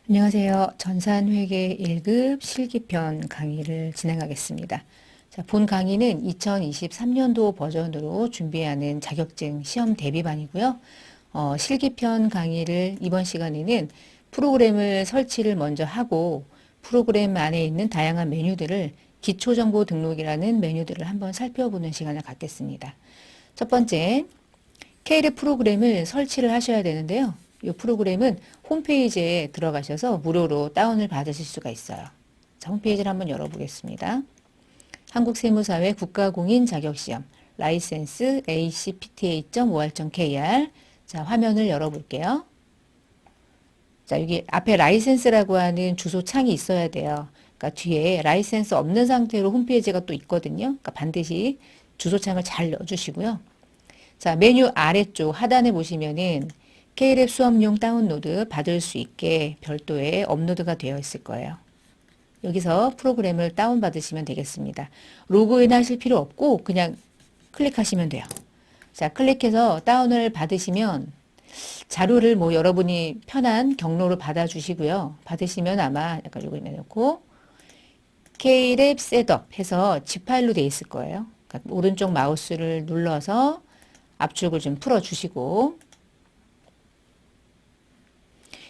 안녕하세요. 전산회계 1급 실기편 강의를 진행하겠습니다. 자, 본 강의는 2023년도 버전으로 준비하는 자격증 시험 대비반이고요. 실기편 강의를 이번 시간에는 프로그램을 설치를 먼저 하고 프로그램 안에 있는 다양한 메뉴들을 기초정보 등록이라는 메뉴들을 한번 살펴보는 시간을 갖겠습니다. 첫 번째, K랩 프로그램을 설치를 하셔야 되는데요. 이 프로그램은 홈페이지에 들어가셔서 무료로 다운을 받으실 수가 있어요. 자, 홈페이지를 한번 열어보겠습니다. 한국세무사회 국가공인 자격시험 라이센스 acpta.or.kr. 자, 화면을 열어볼게요. 자, 여기 앞에 라이센스라고 하는 주소 창이 있어야 돼요. 그러니까 뒤에 라이센스 없는 상태로 홈페이지가 또 있거든요. 그러니까 반드시 주소창을 잘 넣어주시고요. 자, 메뉴 아래쪽 하단에 보시면은 K랩 수업용 다운로드 받을 수 있게 별도의 업로드가 되어 있을 거예요. 여기서 프로그램을 다운받으시면 되겠습니다. 로그인 하실 필요 없고 그냥 클릭하시면 돼요. 자, 클릭해서 다운을 받으시면 자료를 뭐 여러분이 편한 경로로 받아주시고요. 받으시면 아마 약간 요거 해놓고 K랩 셋업 해서 zip 파일로 되어 있을 거예요. 그러니까 오른쪽 마우스를 눌러서 압축을 좀 풀어주시고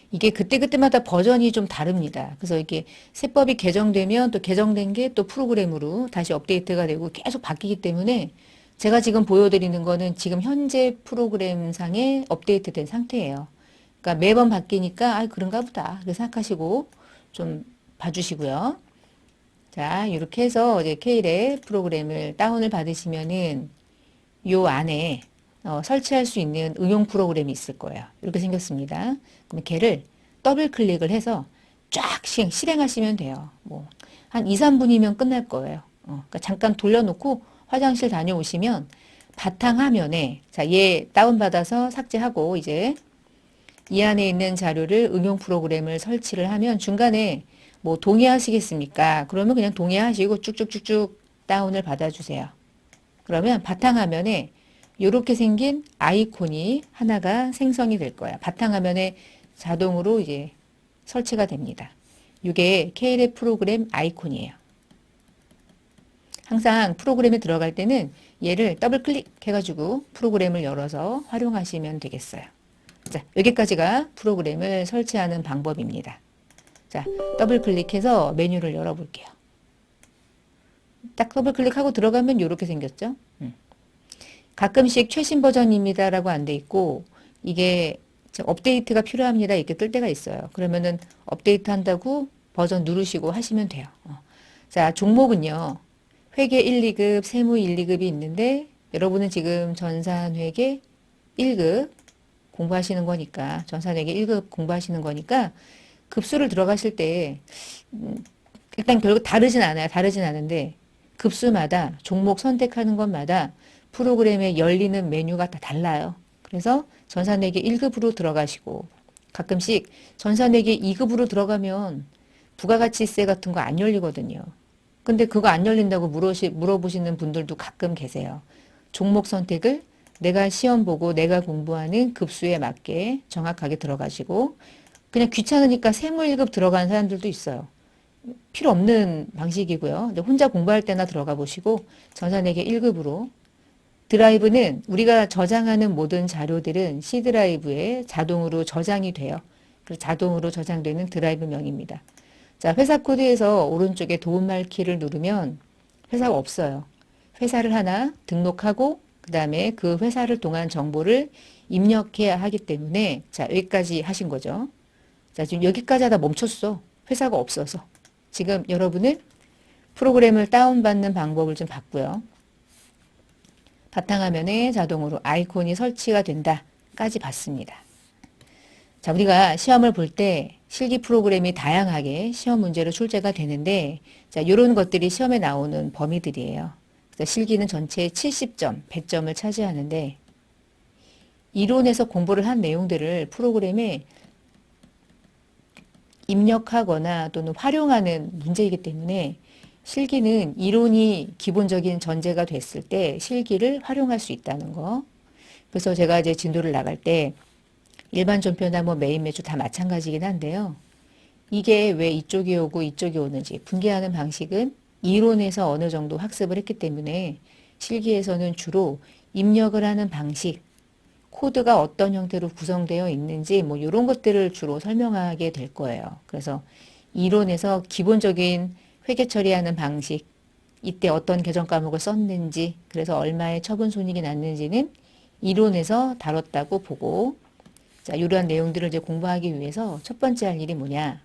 이게 그때그때마다 버전이 좀 다릅니다. 그래서 이게 세법이 개정되면 또 개정된 게 또 프로그램으로 다시 업데이트가 되고 계속 바뀌기 때문에 제가 지금 보여드리는 거는 지금 현재 프로그램상에 업데이트된 상태예요. 그러니까 매번 바뀌니까 아 그런가 보다 그렇게 생각하시고 좀 봐주시고요. 자, 이렇게 해서 이제 K랩 프로그램을 다운을 받으시면은 요 안에 설치할 수 있는 응용 프로그램이 있을 거예요. 이렇게 생겼습니다. 그럼 걔를 더블 클릭을 해서 쫙 실행하시면 돼요. 뭐, 한 2, 3분이면 끝날 거예요. 그러니까 잠깐 돌려놓고 화장실 다녀오시면 바탕화면에, 자, 얘 다운받아서 삭제하고 이제 이 안에 있는 자료를 응용 프로그램을 설치를 하면 중간에 뭐 동의하시겠습니까? 그러면 그냥 동의하시고 쭉쭉쭉쭉 다운을 받아주세요. 그러면 바탕화면에 이렇게 생긴 아이콘이 하나가 생성이 될 거야. 바탕화면에 자동으로 이제 설치가 됩니다. 이게 K랩 프로그램 아이콘이에요. 항상 프로그램에 들어갈 때는 얘를 더블 클릭해가지고 프로그램을 열어서 활용하시면 되겠어요. 자, 여기까지가 프로그램을 설치하는 방법입니다. 자, 더블 클릭해서 메뉴를 열어볼게요. 딱 더블 클릭하고 들어가면 이렇게 생겼죠. 가끔씩 최신 버전입니다라고 안 돼 있고 이게 업데이트가 필요합니다 이렇게 뜰 때가 있어요. 그러면은 업데이트 한다고 버전 누르시고 하시면 돼요. 자, 종목은요. 회계 1, 2급, 세무 1, 2급이 있는데 여러분은 지금 전산회계 1급 공부하시는 거니까 전산회계 1급 공부하시는 거니까 급수를 들어가실 때 일단 결국 다르진 않아요. 다르진 않은데 급수마다 종목 선택하는 것마다 프로그램에 열리는 메뉴가 다 달라요. 그래서 전산회계 1급으로 들어가시고 가끔씩 전산회계 2급으로 들어가면 부가가치세 같은 거 안 열리거든요. 근데 그거 안 열린다고 물어보시는 분들도 가끔 계세요. 종목 선택을 내가 시험 보고 내가 공부하는 급수에 맞게 정확하게 들어가시고 그냥 귀찮으니까 세무 1급 들어가는 사람들도 있어요. 필요 없는 방식이고요. 혼자 공부할 때나 들어가 보시고 전산회계 1급으로 드라이브는 우리가 저장하는 모든 자료들은 C 드라이브에 자동으로 저장이 돼요. 그래서 자동으로 저장되는 드라이브명입니다. 자, 회사 코드에서 오른쪽에 도움말 키를 누르면 회사가 없어요. 회사를 하나 등록하고 그 다음에 그 회사를 통한 정보를 입력해야 하기 때문에 자, 여기까지 하신 거죠. 자, 지금 여기까지 하다 멈췄어. 회사가 없어서. 지금 여러분은 프로그램을 다운받는 방법을 좀 봤고요. 바탕화면에 자동으로 아이콘이 설치가 된다까지 봤습니다. 자, 우리가 시험을 볼 때 실기 프로그램이 다양하게 시험 문제로 출제가 되는데 자, 이런 것들이 시험에 나오는 범위들이에요. 그래서 실기는 전체 70점, 100점을 차지하는데 이론에서 공부를 한 내용들을 프로그램에 입력하거나 또는 활용하는 문제이기 때문에 실기는 이론이 기본적인 전제가 됐을 때 실기를 활용할 수 있다는 거. 그래서 제가 이제 진도를 나갈 때 일반 전표나 뭐 메인 매주 다 마찬가지긴 한데요. 이게 왜 이쪽이 오고 이쪽이 오는지 분개하는 방식은 이론에서 어느 정도 학습을 했기 때문에 실기에서는 주로 입력을 하는 방식, 코드가 어떤 형태로 구성되어 있는지 뭐 이런 것들을 주로 설명하게 될 거예요. 그래서 이론에서 기본적인 회계 처리하는 방식, 이때 어떤 계정 과목을 썼는지, 그래서 얼마의 처분 손익이 났는지는 이론에서 다뤘다고 보고, 자, 이러한 내용들을 이제 공부하기 위해서 첫 번째 할 일이 뭐냐?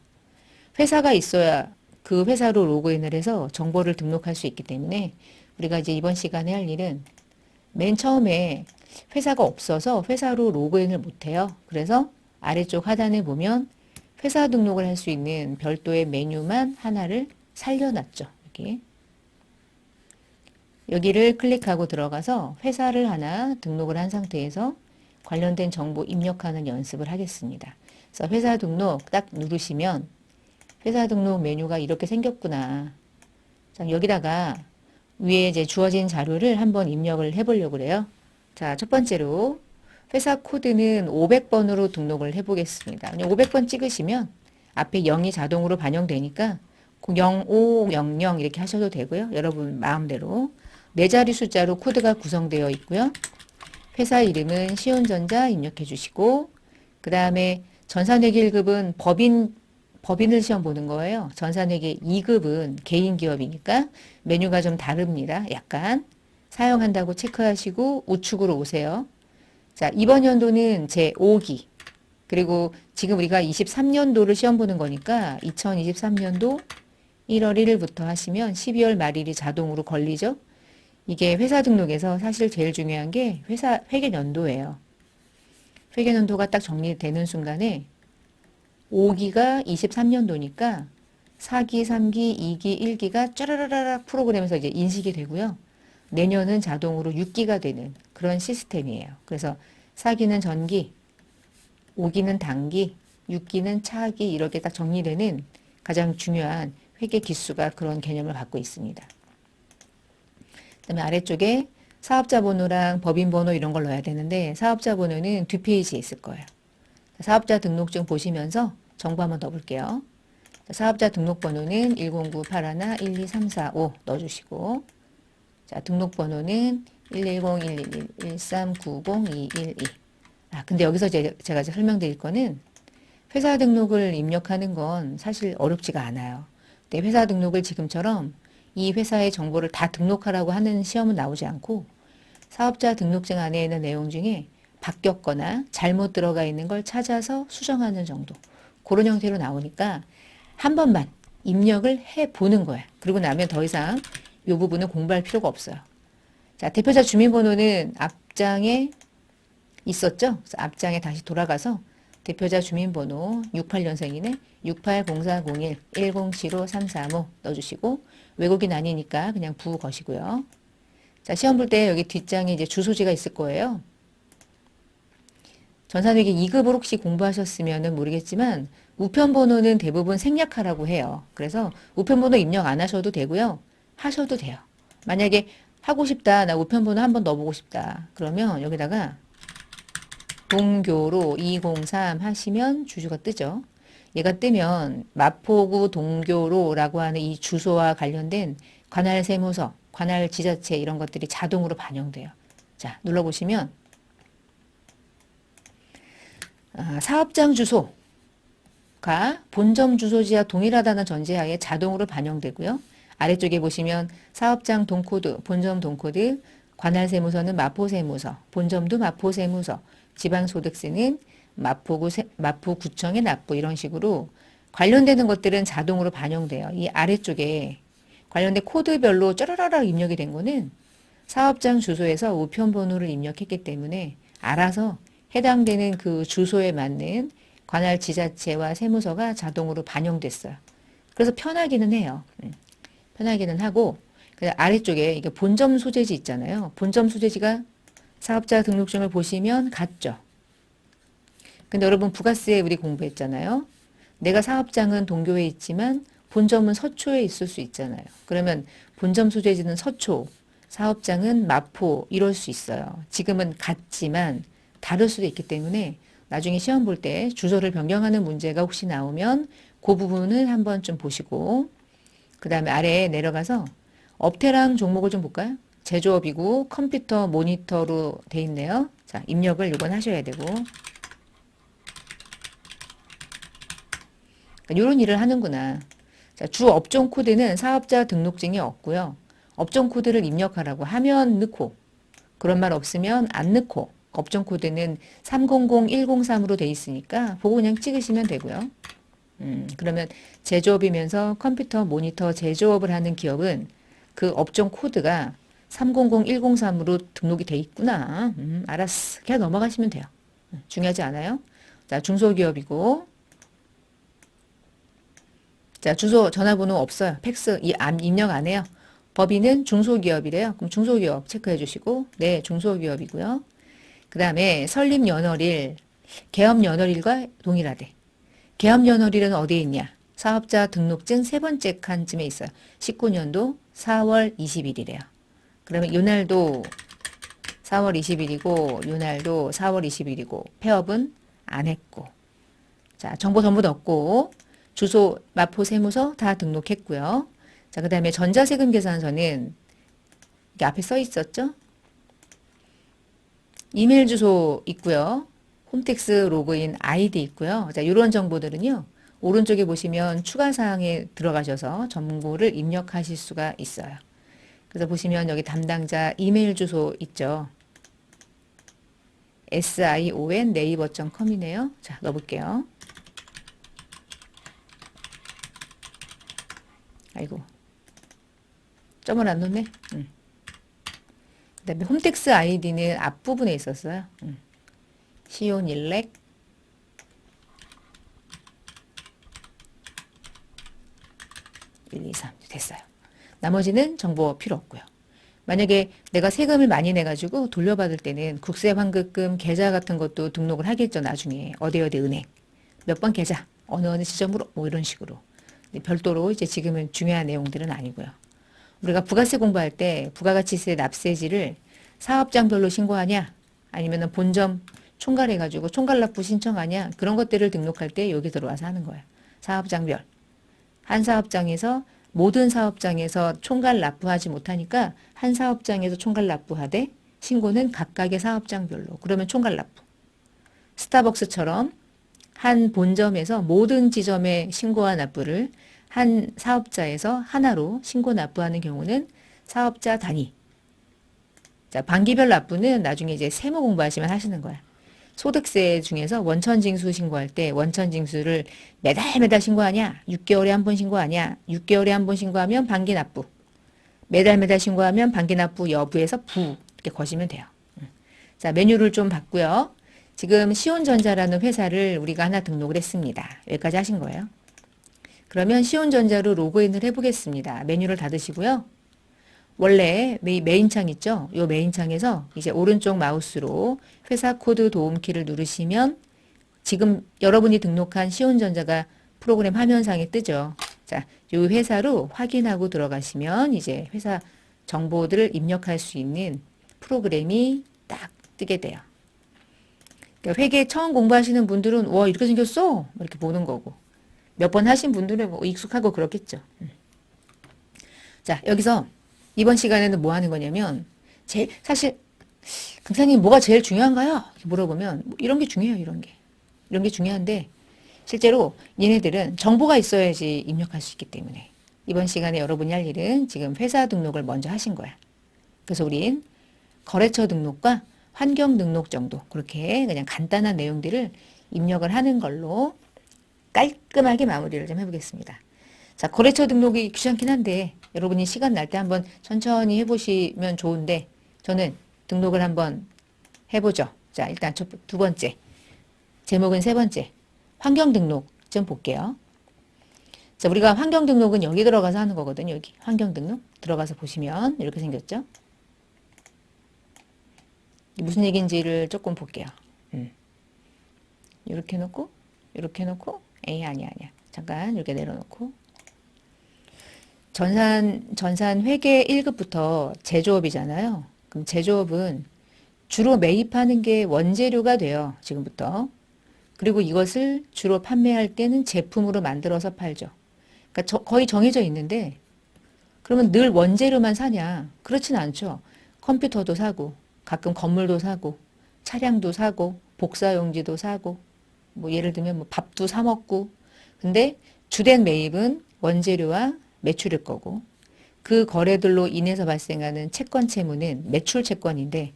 회사가 있어야 그 회사로 로그인을 해서 정보를 등록할 수 있기 때문에 우리가 이제 이번 시간에 할 일은 맨 처음에 회사가 없어서 회사로 로그인을 못해요. 그래서 아래쪽 하단에 보면 회사 등록을 할 수 있는 별도의 메뉴만 하나를 살려놨죠. 여기를 클릭하고 들어가서 회사를 하나 등록을 한 상태에서 관련된 정보 입력하는 연습을 하겠습니다. 그래서 회사 등록 딱 누르시면 회사 등록 메뉴가 이렇게 생겼구나. 자, 여기다가 위에 이제 주어진 자료를 한번 입력을 해보려고 그래요. 자, 첫 번째로 회사 코드는 500번으로 등록을 해보겠습니다. 500번 찍으시면 앞에 0이 자동으로 반영되니까 0500 이렇게 하셔도 되고요. 여러분 마음대로. 네 자리 숫자로 코드가 구성되어 있고요. 회사 이름은 시온전자 입력해 주시고 그 다음에 전산회계 1급은 법인을 시험 보는 거예요. 전산회계 2급은 개인기업이니까 메뉴가 좀 다릅니다. 약간 사용한다고 체크하시고 우측으로 오세요. 자, 이번 연도는 제 5기 그리고 지금 우리가 23년도를 시험 보는 거니까 2023년도 1월 1일부터 하시면 12월 말일이 자동으로 걸리죠. 이게 회사 등록에서 사실 제일 중요한 게 회사 회계연도예요. 회계연도가 딱 정리되는 순간에 5기가 23년도니까 4기, 3기, 2기, 1기가 짜라라락 프로그램에서 이제 인식이 되고요. 내년은 자동으로 6기가 되는 그런 시스템이에요. 그래서 4기는 전기, 5기는 단기, 6기는 차기 이렇게 딱 정리되는 가장 중요한 회계 기수가 그런 개념을 갖고 있습니다. 그다음에 아래쪽에 사업자 번호랑 법인 번호 이런 걸 넣어야 되는데 사업자 번호는 뒷페이지에 있을 거예요. 사업자 등록증 보시면서 정보 한번 넣어볼게요. 사업자 등록번호는 109811234 넣어주시고 자 등록번호는 110-111-1390-212 근데 여기서 제가 설명드릴 거는 회사 등록을 입력하는 건 사실 어렵지가 않아요. 근데 회사 등록을 지금처럼 이 회사의 정보를 다 등록하라고 하는 시험은 나오지 않고 사업자 등록증 안에 있는 내용 중에 바뀌었거나 잘못 들어가 있는 걸 찾아서 수정하는 정도. 그런 형태로 나오니까 한 번만 입력을 해보는 거야. 그리고 나면 더 이상 이 부분은 공부할 필요가 없어요. 자, 대표자 주민번호는 앞장에 있었죠? 그래서 앞장에 다시 돌아가서 대표자 주민번호 68년생이네. 680401-1075-335 넣어주시고 외국인 아니니까 그냥 부 거시고요. 자, 시험 볼 때 여기 뒷장에 이제 주소지가 있을 거예요. 전산회계 2급을 혹시 공부하셨으면 모르겠지만 우편번호는 대부분 생략하라고 해요. 그래서 우편번호 입력 안 하셔도 되고요. 하셔도 돼요. 만약에 하고 싶다. 나 우편번호 한번 넣어보고 싶다. 그러면 여기다가 동교로 203 하시면 주소가 뜨죠. 얘가 뜨면 마포구 동교로라고 하는 이 주소와 관련된 관할 세무서, 관할 지자체 이런 것들이 자동으로 반영돼요. 자, 눌러보시면 사업장 주소가 본점 주소지와 동일하다는 전제하에 자동으로 반영되고요. 아래쪽에 보시면 사업장 동코드, 본점 동코드, 관할 세무서는 마포세무서, 본점도 마포세무서, 지방소득세는 마포구청의 납부 이런 식으로 관련되는 것들은 자동으로 반영돼요. 이 아래쪽에 관련된 코드별로 쩌라라락 입력이 된 거는 사업장 주소에서 우편번호를 입력했기 때문에 알아서 해당되는 그 주소에 맞는 관할 지자체와 세무서가 자동으로 반영됐어요. 그래서 편하기는 해요. 편하기는 하고 아래쪽에 이게 본점 소재지 있잖아요. 본점 소재지가 사업자 등록증을 보시면 같죠. 근데 여러분 부가세 우리 공부했잖아요. 내가 사업장은 동교에 있지만 본점은 서초에 있을 수 있잖아요. 그러면 본점 소재지는 서초, 사업장은 마포 이럴 수 있어요. 지금은 같지만 다를 수도 있기 때문에 나중에 시험 볼 때 주소를 변경하는 문제가 혹시 나오면 그 부분을 한번 좀 보시고 그 다음에 아래에 내려가서 업태랑 종목을 좀 볼까요? 제조업이고 컴퓨터 모니터로 돼 있네요. 자, 입력을 이건 하셔야 되고 이런 일을 하는구나. 자, 주 업종 코드는 사업자 등록증이 없고요. 업종 코드를 입력하라고 하면 넣고 그런 말 없으면 안 넣고 업종 코드는 300103으로 돼 있으니까 보고 그냥 찍으시면 되고요. 그러면 제조업이면서 컴퓨터 모니터 제조업을 하는 기업은 그 업종 코드가 300103으로 등록이 돼 있구나. 알았어. 그냥 넘어가시면 돼요. 중요하지 않아요. 자, 중소기업이고 자, 주소, 전화번호 없어요. 팩스 입력 안 해요. 법인은 중소기업이래요. 그럼 중소기업 체크해 주시고 네, 중소기업이고요. 그 다음에 설립연월일, 개업연월일과 동일하대. 개업연월일은 어디에 있냐? 사업자 등록증 세 번째 칸쯤에 있어요. 19년도 4월 20일이래요. 그러면 요날도 4월 20일이고 요날도 4월 20일이고 폐업은 안 했고 자, 정보 전부 넣었고 주소, 마포, 세무서 다 등록했고요. 자, 그 다음에 전자세금 계산서는 이게 앞에 써 있었죠? 이메일 주소 있고요. 홈택스 로그인 아이디 있고요. 자, 이런 정보들은요. 오른쪽에 보시면 추가 사항에 들어가셔서 정보를 입력하실 수가 있어요. 그래서 보시면 여기 담당자 이메일 주소 있죠. sion 네이버.com이네요. 자, 넣어볼게요. 아이고. 점을 안 넣네. 그 다음에 홈택스 아이디는 앞부분에 있었어요. 시온일렉 1, 2, 3 됐어요. 나머지는 정보 필요 없고요. 만약에 내가 세금을 많이 내가지고 돌려받을 때는 국세 환급금 계좌 같은 것도 등록을 하겠죠. 나중에 어디 은행 몇 번 계좌 어느 지점으로 뭐 이런 식으로 별도로 이제 지금은 중요한 내용들은 아니고요. 우리가 부가세 공부할 때 부가가치세 납세지를 사업장별로 신고하냐 아니면 본점 총괄해가지고 총괄납부 신청하냐 그런 것들을 등록할 때 여기 들어와서 하는 거예요. 사업장별. 한 사업장에서 모든 사업장에서 총괄 납부하지 못하니까 한 사업장에서 총괄 납부하되 신고는 각각의 사업장별로. 그러면 총괄 납부. 스타벅스처럼 한 본점에서 모든 지점에 신고와 납부를 한 사업자에서 하나로 신고 납부하는 경우는 사업자 단위. 자, 반기별 납부는 나중에 이제 세무 공부하시면 하시는 거야. 소득세 중에서 원천징수 신고할 때 원천징수를 매달 신고하냐? 6개월에 한 번 신고하냐? 6개월에 한 번 신고하면 반기 납부. 매달 신고하면 반기 납부 여부에서 부 이렇게 거시면 돼요. 자, 메뉴를 좀 봤고요. 지금 시온전자라는 회사를 우리가 하나 등록을 했습니다. 여기까지 하신 거예요. 그러면 시온전자로 로그인을 해보겠습니다. 메뉴를 닫으시고요. 원래 메인 창 있죠? 이 메인 창에서 이제 오른쪽 마우스로 회사 코드 도움키를 누르시면 지금 여러분이 등록한 시온전자가 프로그램 화면상에 뜨죠. 자, 이 회사로 확인하고 들어가시면 이제 회사 정보들을 입력할 수 있는 프로그램이 딱 뜨게 돼요. 그러니까 회계 처음 공부하시는 분들은 와 이렇게 생겼어? 이렇게 보는 거고 몇 번 하신 분들은 뭐 익숙하고 그렇겠죠. 자, 여기서 이번 시간에는 뭐 하는 거냐면 사실 강사님 뭐가 제일 중요한가요? 물어보면 뭐 이런 게 중요해요. 이런 게 중요한데 실제로 얘네들은 정보가 있어야지 입력할 수 있기 때문에 이번 시간에 여러분이 할 일은 지금 회사 등록을 먼저 하신 거야. 그래서 우린 거래처 등록과 환경 등록 정도 그렇게 그냥 간단한 내용들을 입력을 하는 걸로 깔끔하게 마무리를 좀 해보겠습니다. 자, 거래처 등록이 귀찮긴 한데 여러분이 시간 날 때 한번 천천히 해보시면 좋은데 저는 등록을 한번 해보죠. 자, 일단 두 번째 제목은 세 번째 환경 등록 좀 볼게요. 자, 우리가 환경 등록은 여기 들어가서 하는 거거든요. 여기 환경 등록 들어가서 보시면 이렇게 생겼죠. 무슨 얘기인지를 조금 볼게요. 이렇게 놓고 이렇게 놓고 에이 아니야 잠깐 이렇게 내려놓고 전산 회계 1급부터 제조업이잖아요. 그럼 제조업은 주로 매입하는 게 원재료가 돼요. 지금부터. 그리고 이것을 주로 판매할 때는 제품으로 만들어서 팔죠. 그러니까 거의 정해져 있는데 그러면 늘 원재료만 사냐? 그렇진 않죠. 컴퓨터도 사고 가끔 건물도 사고 차량도 사고 복사용지도 사고 뭐 예를 들면 뭐 밥도 사 먹고 근데 주된 매입은 원재료와 매출일 거고 그 거래들로 인해서 발생하는 채권 채무는 매출 채권인데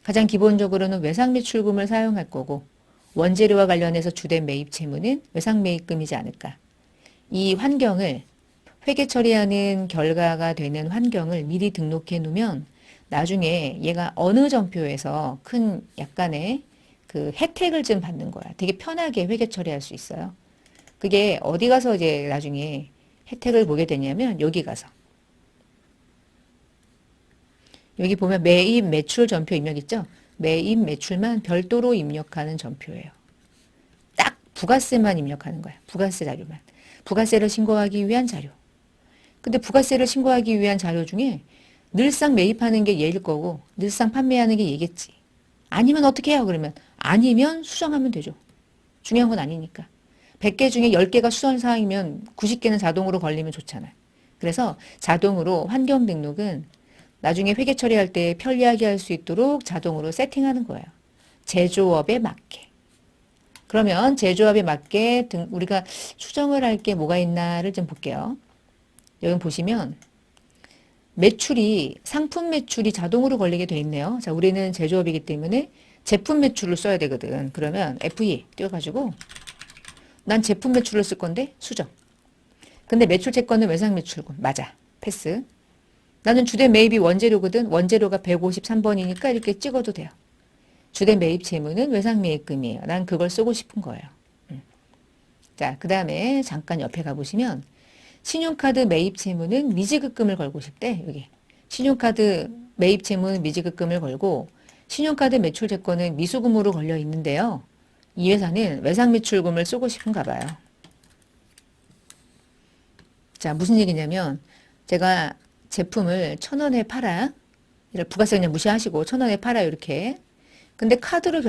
가장 기본적으로는 외상 매출금을 사용할 거고 원재료와 관련해서 주된 매입 채무는 외상 매입금이지 않을까. 이 환경을 회계 처리하는 결과가 되는 환경을 미리 등록해 놓으면 나중에 얘가 어느 전표에서 큰 약간의 그 혜택을 좀 받는 거야. 되게 편하게 회계 처리할 수 있어요. 그게 어디 가서 이제 나중에 혜택을 보게 되냐면 여기 가서 여기 보면 매입 매출 전표 입력 있죠? 매입 매출만 별도로 입력하는 전표예요. 딱 부가세만 입력하는 거야. 부가세 자료만. 부가세를 신고하기 위한 자료. 근데 부가세를 신고하기 위한 자료 중에 늘상 매입하는 게 얘일 거고 늘상 판매하는 게 얘겠지. 아니면 어떻게 해요? 그러면 아니면 수정하면 되죠. 중요한 건 아니니까. 100개 중에 10개가 수정사항이면 90개는 자동으로 걸리면 좋잖아요. 그래서 자동으로 환경 등록은 나중에 회계 처리할 때 편리하게 할 수 있도록 자동으로 세팅하는 거예요. 제조업에 맞게. 그러면 제조업에 맞게 우리가 수정을 할 게 뭐가 있나를 좀 볼게요. 여기 보시면 매출이 상품 매출이 자동으로 걸리게 돼 있네요. 자, 우리는 제조업이기 때문에 제품 매출을 써야 되거든. 그러면 FE 띄워가지고 난 제품 매출을 쓸 건데 수정. 근데 매출 채권은 외상 매출금. 맞아. 패스. 나는 주된 매입이 원재료거든. 원재료가 153번이니까 이렇게 찍어도 돼요. 주된 매입 채무는 외상 매입금이에요. 난 그걸 쓰고 싶은 거예요. 자, 그 다음에 잠깐 옆에 가보시면 신용카드 매입 채무는 미지급금을 걸고 싶대. 여기. 신용카드 매입 채무는 미지급금을 걸고 신용카드 매출 채권은 미수금으로 걸려 있는데요. 이 회사는 외상 매출금을 쓰고 싶은가 봐요. 자, 무슨 얘기냐면 제가 제품을 1,000원에 팔아. 이를 부가세 그냥 무시하시고 1,000원에 팔아요. 이렇게. 근데 카드로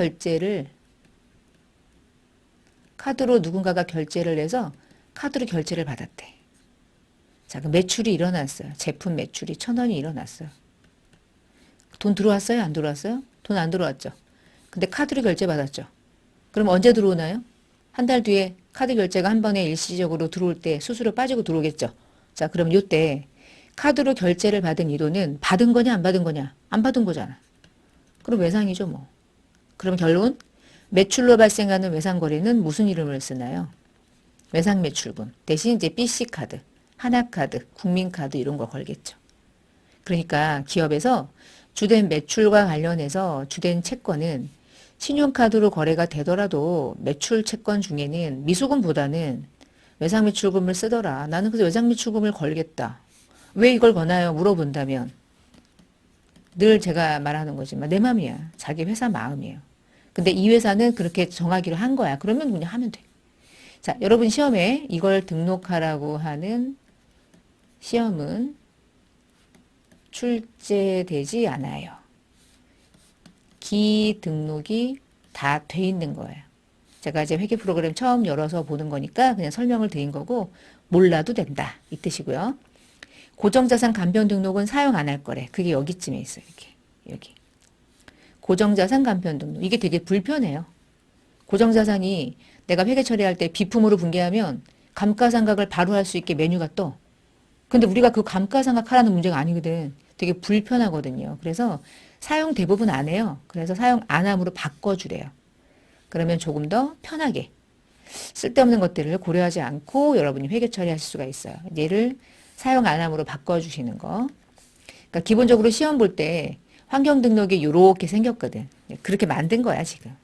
누군가가 결제를 해서 카드로 결제를 받았대. 자, 그 매출이 일어났어요. 제품 매출이 1,000원이 일어났어요. 돈 들어왔어요? 안 들어왔어요? 돈 안 들어왔죠. 근데 카드로 결제 받았죠. 그럼 언제 들어오나요? 한 달 뒤에 카드 결제가 한 번에 일시적으로 들어올 때 수수료 빠지고 들어오겠죠. 자, 그럼 요때 카드로 결제를 받은 이 돈은 받은 거냐 안 받은 거냐? 안 받은 거잖아. 그럼 외상이죠 뭐. 그럼 결론 매출로 발생하는 외상 거래는 무슨 이름을 쓰나요? 외상 매출금 대신 이제 BC카드, 하나카드, 국민카드 이런 거 걸겠죠. 그러니까 기업에서 주된 매출과 관련해서 주된 채권은 신용카드로 거래가 되더라도 매출 채권 중에는 미수금보다는 외상 매출금을 쓰더라. 나는 그래서 외상 매출금을 걸겠다. 왜 이걸 거나요? 물어본다면 늘 제가 말하는 거지만 내 마음이야. 자기 회사 마음이에요. 근데 이 회사는 그렇게 정하기로 한 거야. 그러면 그냥 하면 돼. 자, 여러분 시험에 이걸 등록하라고 하는 시험은 출제되지 않아요. 기등록이 다 돼 있는 거예요. 제가 이제 회계 프로그램 처음 열어서 보는 거니까 그냥 설명을 드린 거고 몰라도 된다. 이 뜻이고요. 고정자산 간편 등록은 사용 안 할 거래. 그게 여기쯤에 있어요. 이렇게. 여기. 고정자산 간편 등록. 이게 되게 불편해요. 고정자산이 내가 회계 처리할 때 비품으로 분개하면 감가상각을 바로 할 수 있게 메뉴가 떠. 근데 우리가 그 감가상각 하라는 문제가 아니거든. 되게 불편하거든요. 그래서 사용 대부분 안 해요. 그래서 사용 안 함으로 바꿔주래요. 그러면 조금 더 편하게 쓸데없는 것들을 고려하지 않고 여러분이 회계 처리하실 수가 있어요. 얘를 사용 안 함으로 바꿔주시는 거. 그러니까 기본적으로 시험 볼 때 환경 등록이 이렇게 생겼거든. 그렇게 만든 거야, 지금.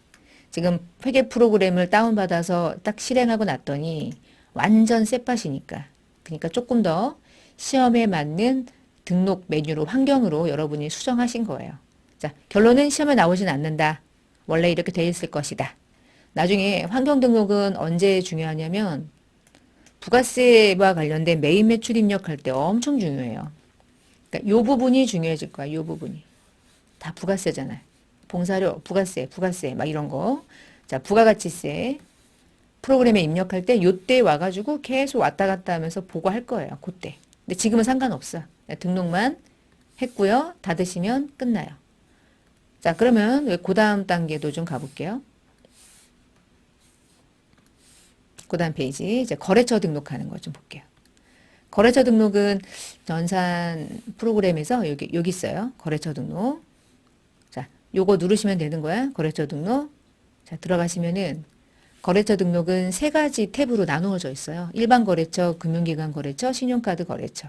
지금 회계 프로그램을 다운받아서 딱 실행하고 났더니 완전 쎄팟이니까. 그러니까 조금 더 시험에 맞는 등록 메뉴로 환경으로 여러분이 수정하신 거예요. 자, 결론은 시험에 나오진 않는다. 원래 이렇게 돼 있을 것이다. 나중에 환경 등록은 언제 중요하냐면 부가세와 관련된 매입 매출 입력할 때 엄청 중요해요. 그러니까 요 부분이 중요해질 거야. 요 부분이. 다 부가세잖아요. 봉사료, 부가세 막 이런 거. 자, 부가가치세, 프로그램에 입력할 때 요때 와가지고 계속 왔다 갔다 하면서 보고 할 거예요. 그때. 근데 지금은 상관없어. 등록만 했고요. 닫으시면 끝나요. 자, 그러면 그 다음 단계도 좀 가볼게요. 그 다음 페이지 이제 거래처 등록하는 거 좀 볼게요. 거래처 등록은 전산 프로그램에서 여기 있어요. 거래처 등록. 자, 요거 누르시면 되는 거야. 거래처 등록. 자, 들어가시면은 거래처 등록은 세 가지 탭으로 나누어져 있어요. 일반 거래처, 금융기관 거래처, 신용카드 거래처.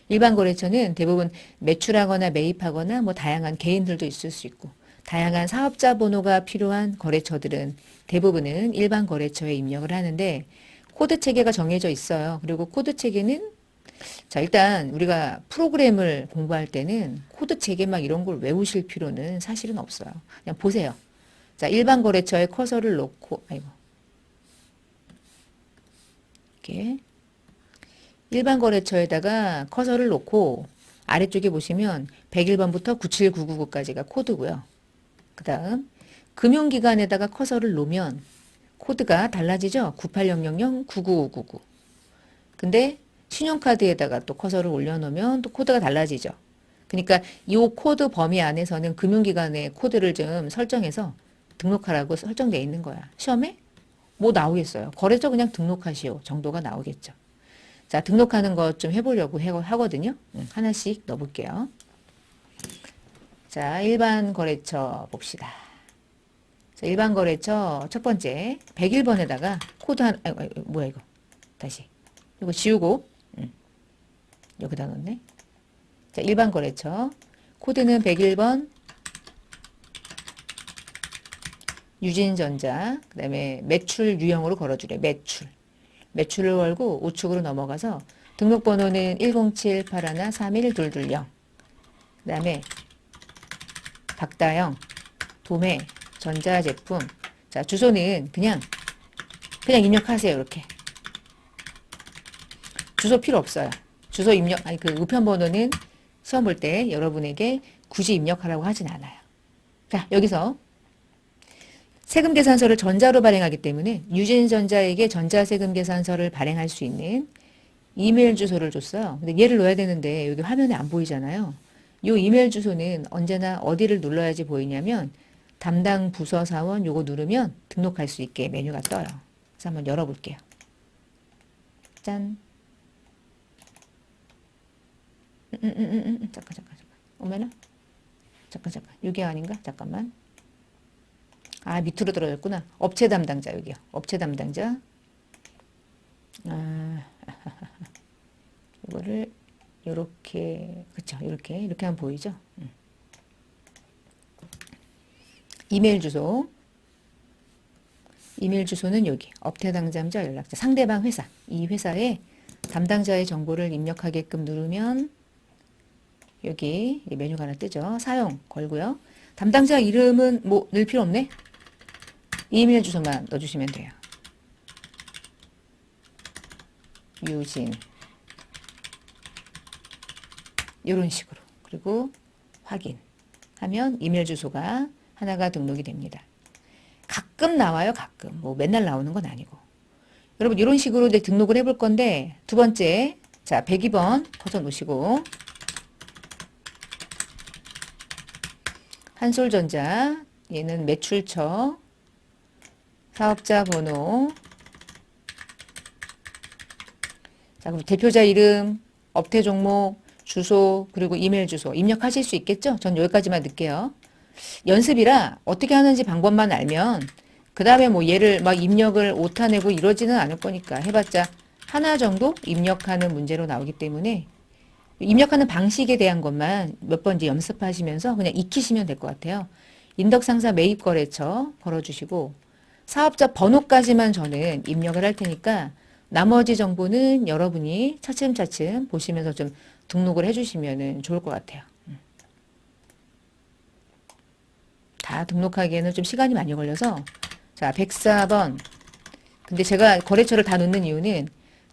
일반 거래처는 대부분 매출하거나 매입하거나 뭐 다양한 개인들도 있을 수 있고 다양한 사업자 번호가 필요한 거래처들은 대부분은 일반 거래처에 입력을 하는데 코드 체계가 정해져 있어요. 그리고 코드 체계는 자, 일단 우리가 프로그램을 공부할 때는 코드 체계 막 이런 걸 외우실 필요는 사실은 없어요. 그냥 보세요. 자, 일반 거래처에 커서를 놓고 아이고. 이렇게 일반 거래처에다가 커서를 놓고 아래쪽에 보시면 101번부터 97999까지가 코드고요. 그 다음 금융기관에다가 커서를 놓으면 코드가 달라지죠. 9800009999. 근데 신용카드에다가 또 커서를 올려놓으면 또 코드가 달라지죠. 그러니까 이 코드 범위 안에서는 금융기관의 코드를 좀 설정해서 등록하라고 설정되어 있는 거야. 시험에 뭐 나오겠어요. 거래처 그냥 등록하시오 정도가 나오겠죠. 자, 등록하는 것 좀 해보려고 하거든요. 하나씩 넣어볼게요. 자, 일반 거래처 봅시다. 자, 일반 거래처 첫 번째 101번에다가 코드 뭐야 이거. 다시. 이거 지우고 여기다 넣네. 자, 일반 거래처 코드는 101번 유진전자 그 다음에 매출 유형으로 걸어주래. 매출을 걸고 우측으로 넘어가서 등록번호는 10781312220 그 다음에 박다영 도매 전자제품 자 주소는 그냥 입력하세요. 이렇게 주소 필요 없어요. 주소 입력 아니 그 우편번호는 시험 볼 때 여러분에게 굳이 입력하라고 하진 않아요. 자 여기서 세금계산서를 전자로 발행하기 때문에 유진전자에게 전자세금계산서를 발행할 수 있는 이메일 주소를 줬어요. 근데 얘를 넣어야 되는데 여기 화면에 안 보이잖아요. 이 이메일 주소는 언제나 어디를 눌러야지 보이냐면 담당 부서 사원 요거 누르면 등록할 수 있게 메뉴가 떠요. 그래서 한번 열어볼게요. 짠. 잠깐. 어머나. 잠깐. 이게 아닌가? 잠깐만. 아, 밑으로 들어졌구나. 업체 담당자, 여기요. 업체 담당자. 이거를, 요렇게, 그쵸. 이렇게 하면 보이죠? 이메일 주소. 이메일 주소는 여기. 업체 담당자 연락자. 상대방 회사. 이 회사에 담당자의 정보를 입력하게끔 누르면, 여기 메뉴가 하나 뜨죠. 사용 걸고요. 담당자 이름은 뭐 넣을 필요 없네. 이메일 주소만 넣어주시면 돼요. 유진 이런 식으로 그리고 확인하면 이메일 주소가 하나가 등록이 됩니다. 가끔 나와요. 가끔 뭐 맨날 나오는 건 아니고 여러분 이런 식으로 이제 등록을 해볼 건데 두 번째 자 102번 커서 놓으시고 한솔전자 얘는 매출처 사업자 번호 자 그럼 대표자 이름 업태 종목 주소 그리고 이메일 주소 입력하실 수 있겠죠? 전 여기까지만 넣을게요. 연습이라 어떻게 하는지 방법만 알면 그 다음에 뭐 얘를 막 입력을 오타내고 이러지는 않을 거니까 해봤자 하나 정도 입력하는 문제로 나오기 때문에 입력하는 방식에 대한 것만 몇 번 이제 연습하시면서 그냥 익히시면 될 것 같아요. 인덕상사 매입거래처 걸어주시고 사업자 번호까지만 저는 입력을 할 테니까 나머지 정보는 여러분이 차츰차츰 보시면서 좀 등록을 해주시면 좋을 것 같아요. 다 등록하기에는 좀 시간이 많이 걸려서 자 104번 근데 제가 거래처를 다 넣는 이유는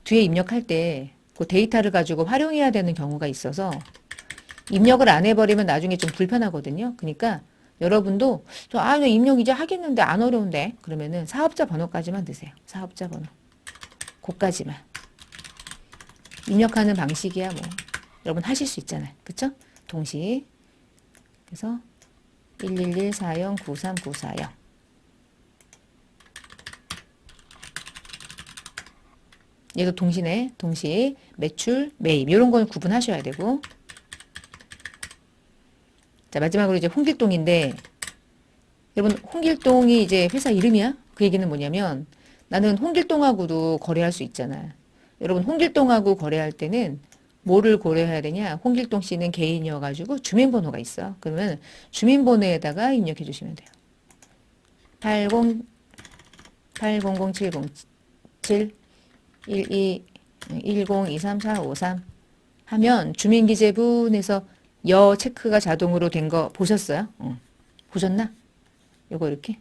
뒤에 입력할 때 그 데이터를 가지고 활용해야 되는 경우가 있어서 입력을 안 해버리면 나중에 좀 불편하거든요. 그러니까 여러분도 나 입력 이제 하겠는데 안 어려운데 그러면은 사업자 번호까지만 드세요. 사업자 번호. 그까지만. 입력하는 방식이야 뭐. 여러분 하실 수 있잖아요. 그쵸? 동시. 그래서 111409394요. 얘도 동시네. 동시 매출, 매입 이런 건 구분하셔야 되고. 자, 마지막으로 이제 홍길동인데 여러분 홍길동이 이제 회사 이름이야? 그 얘기는 뭐냐면 나는 홍길동하고도 거래할 수 있잖아. 여러분 홍길동하고 거래할 때는 뭐를 고려해야 되냐? 홍길동 씨는 개인이어가지고 주민번호가 있어. 그러면 주민번호에다가 입력해 주시면 돼요. 80 800707 12 10234553 하면 주민기재분에서 여 체크가 자동으로 된 거 보셨어요? 보셨나? 요거 이렇게.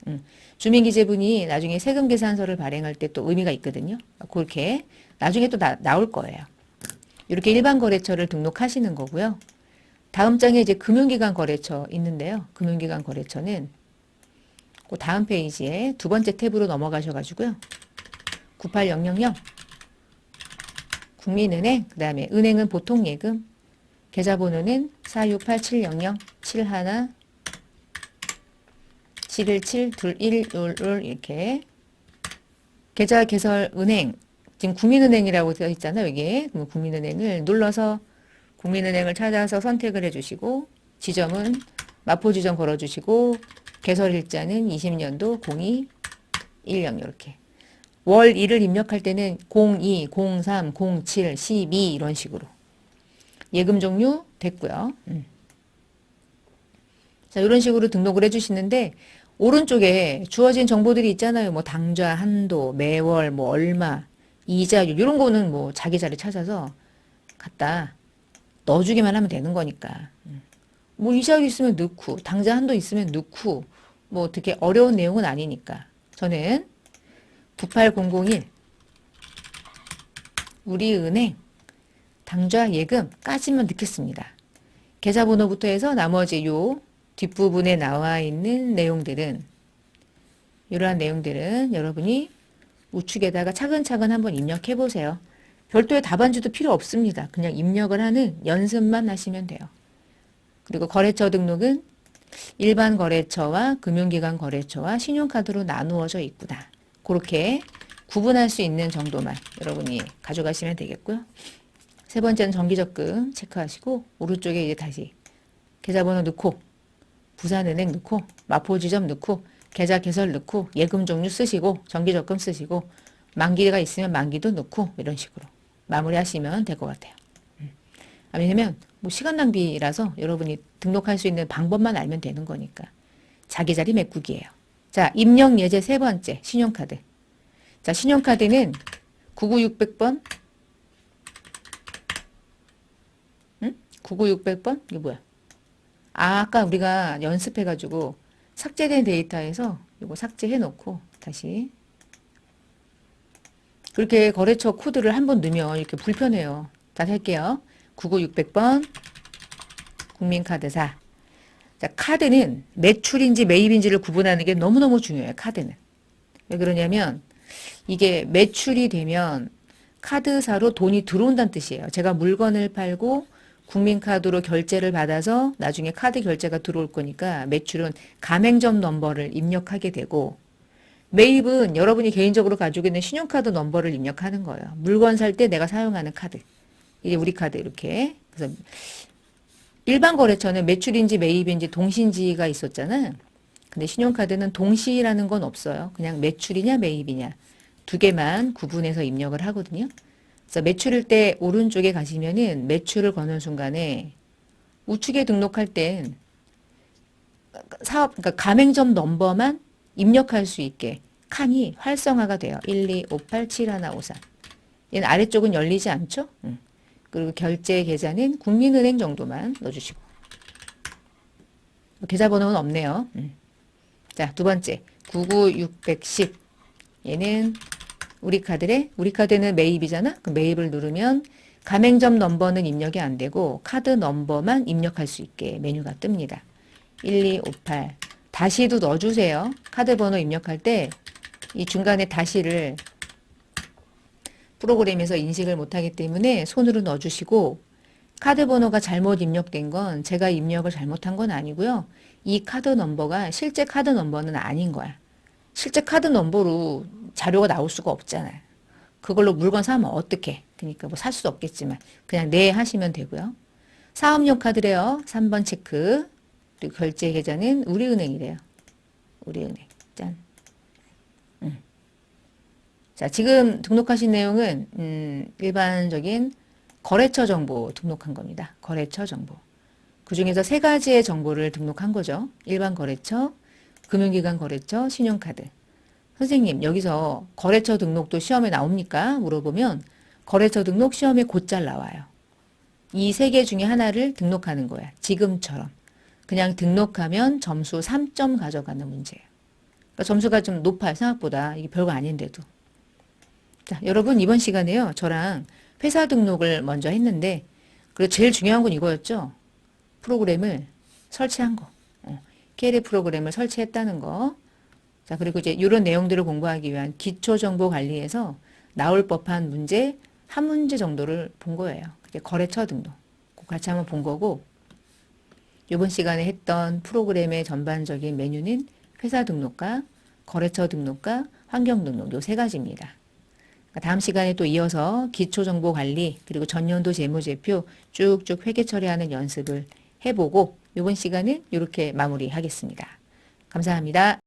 주민기재분이 나중에 세금계산서를 발행할 때 또 의미가 있거든요. 그렇게 나중에 또 나올 거예요. 이렇게 일반 거래처를 등록하시는 거고요. 다음 장에 이제 금융기관 거래처 있는데요. 금융기관 거래처는 그 다음 페이지에 두 번째 탭으로 넘어가셔가지고요. 98000 국민은행, 그 다음에 은행은 보통예금, 계좌번호는 468700 71 717 21 이렇게 계좌 개설 은행 지금 국민은행이라고 되어 있잖아요. 여기에 국민은행을 눌러서 국민은행을 찾아서 선택을 해주시고 지점은 마포지점 걸어주시고 개설일자는 20년도 02 10 이렇게 월 1을 입력할 때는 02, 03, 07, 12 이런 식으로 예금 종류 됐고요. 자, 이런 식으로 등록을 해주시는데 오른쪽에 주어진 정보들이 있잖아요. 뭐 당좌, 한도, 매월, 뭐 얼마, 이자율 이런 거는 뭐 자기 자리 찾아서 갖다 넣어주기만 하면 되는 거니까. 뭐 이자율 있으면 넣고 당좌 한도 있으면 넣고 뭐 어떻게 어려운 내용은 아니니까. 저는 98001 우리은행 당좌 예금까지만 넣겠습니다. 계좌번호부터 해서 나머지 요 뒷부분에 나와 있는 내용들은 이러한 내용들은 여러분이 우측에다가 차근차근 한번 입력해 보세요. 별도의 답안지도 필요 없습니다. 그냥 입력을 하는 연습만 하시면 돼요. 그리고 거래처 등록은 일반 거래처와 금융기관 거래처와 신용카드로 나누어져 있구나. 그렇게 구분할 수 있는 정도만 여러분이 가져가시면 되겠고요. 세 번째는 정기적금 체크하시고 오른쪽에 이제 다시 계좌번호 넣고 부산은행 넣고 마포지점 넣고 계좌 개설 넣고 예금 종류 쓰시고 정기적금 쓰시고 만기가 있으면 만기도 넣고 이런 식으로 마무리하시면 될 것 같아요. 왜냐면 뭐 시간 낭비라서 여러분이 등록할 수 있는 방법만 알면 되는 거니까 자기 자리 메꾸기예요. 자, 입력 예제 세 번째 신용카드. 자, 신용카드는 99600번 99600번? 이게 뭐야? 아까 우리가 연습해가지고 삭제된 데이터에서 이거 삭제해 놓고 다시 그렇게 거래처 코드를 한번 넣으면 이렇게 불편해요. 다시 할게요. 99600번 국민카드사. 자, 카드는 매출인지 매입인지를 구분하는 게 너무너무 중요해요. 카드는. 왜 그러냐면 이게 매출이 되면 카드사로 돈이 들어온다는 뜻이에요. 제가 물건을 팔고 국민카드로 결제를 받아서 나중에 카드 결제가 들어올 거니까 매출은 가맹점 넘버를 입력하게 되고 매입은 여러분이 개인적으로 가지고 있는 신용카드 넘버를 입력하는 거예요. 물건 살 때 내가 사용하는 카드. 이제 우리 카드 이렇게. 그래서 일반 거래처는 매출인지 매입인지 동시인지가 있었잖아요. 근데 신용카드는 동시라는 건 없어요. 그냥 매출이냐 매입이냐 두 개만 구분해서 입력을 하거든요. 그래서 매출일 때 오른쪽에 가시면은 매출을 거는 순간에 우측에 등록할 땐 사업, 그러니까 가맹점 넘버만 입력할 수 있게 칸이 활성화가 돼요. 125871153. 얘는 아래쪽은 열리지 않죠? 그리고 결제 계좌는 국민은행 정도만 넣어주시고. 계좌번호는 없네요. 자, 두 번째 99610 얘는 우리 카드는 매입이잖아. 그 매입을 누르면 가맹점 넘버는 입력이 안 되고 카드 넘버만 입력할 수 있게 메뉴가 뜹니다. 1258 다시도 넣어주세요. 카드 번호 입력할 때 이 중간에 다시를 프로그램에서 인식을 못하기 때문에 손으로 넣어주시고, 카드 번호가 잘못 입력된 건 제가 입력을 잘못한 건 아니고요. 이 카드 넘버가 실제 카드 넘버는 아닌 거야. 실제 카드 넘버로 자료가 나올 수가 없잖아요. 그걸로 물건 사면 어떡해. 그러니까 뭐 살 수도 없겠지만 그냥 네 하시면 되고요. 사업용 카드래요. 3번 체크. 그리고 결제 계좌는 우리은행이래요. 우리은행. 짠. 자, 지금 등록하신 내용은 일반적인 거래처 정보 등록한 겁니다. 거래처 정보. 그중에서 세 가지의 정보를 등록한 거죠. 일반 거래처, 금융기관 거래처, 신용카드. 선생님, 여기서 거래처 등록도 시험에 나옵니까? 물어보면 거래처 등록 시험에 곧잘 나와요. 이 세 개 중에 하나를 등록하는 거야. 지금처럼. 그냥 등록하면 점수 3점 가져가는 문제예요. 그러니까 점수가 좀 높아요. 생각보다. 이게 별거 아닌데도. 자, 여러분 이번 시간에요. 저랑 회사 등록을 먼저 했는데, 그리고 제일 중요한 건 이거였죠. 프로그램을 설치한 거. KLA 프로그램을 설치했다는 거. 자, 그리고 이제 이런 내용들을 공부하기 위한 기초정보관리에서 나올 법한 문제 한 문제 정도를 본 거예요. 그게 거래처 등록. 꼭 같이 한번 본 거고, 이번 시간에 했던 프로그램의 전반적인 메뉴는 회사 등록과 거래처 등록과 환경 등록 요 세 가지입니다. 다음 시간에 또 이어서 기초정보관리 그리고 전년도 재무제표 쭉쭉 회계 처리하는 연습을 해보고 이번 시간은 이렇게 마무리하겠습니다. 감사합니다.